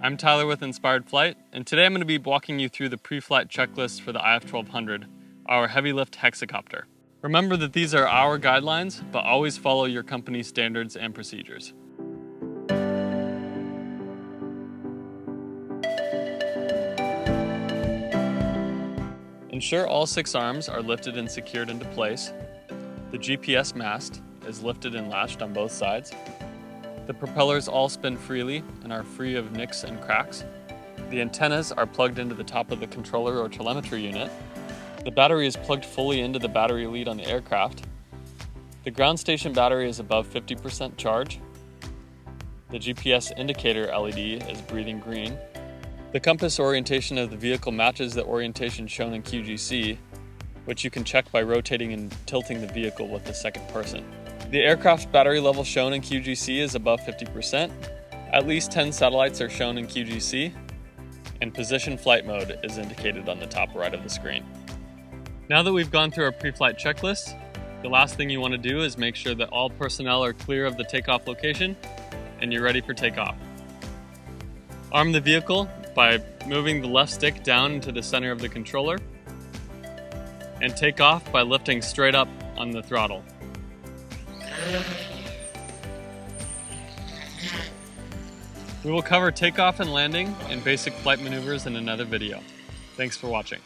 I'm Tyler with Inspired Flight, and today I'm going to be walking you through the pre-flight checklist for the IF-1200, our heavy lift hexacopter. Remember that these are our guidelines, but always follow your company's standards and procedures. Ensure all 6 arms are lifted and secured into place. The GPS mast is lifted and latched on both sides. The propellers all spin freely and are free of nicks and cracks. The antennas are plugged into the top of the controller or telemetry unit. The battery is plugged fully into the battery lead on the aircraft. The ground station battery is above 50% charge. The GPS indicator LED is breathing green. The compass orientation of the vehicle matches the orientation shown in QGC, which you can check by rotating and tilting the vehicle with the second person. The aircraft's battery level shown in QGC is above 50%. At least 10 satellites are shown in QGC, and position flight mode is indicated on the top right of the screen. Now that we've gone through our pre-flight checklist, the last thing you want to do is make sure that all personnel are clear of the takeoff location and you're ready for takeoff. Arm the vehicle by moving the left stick down into the center of the controller, and take off by lifting straight up on the throttle. We will cover takeoff and landing and basic flight maneuvers in another video. Thanks for watching.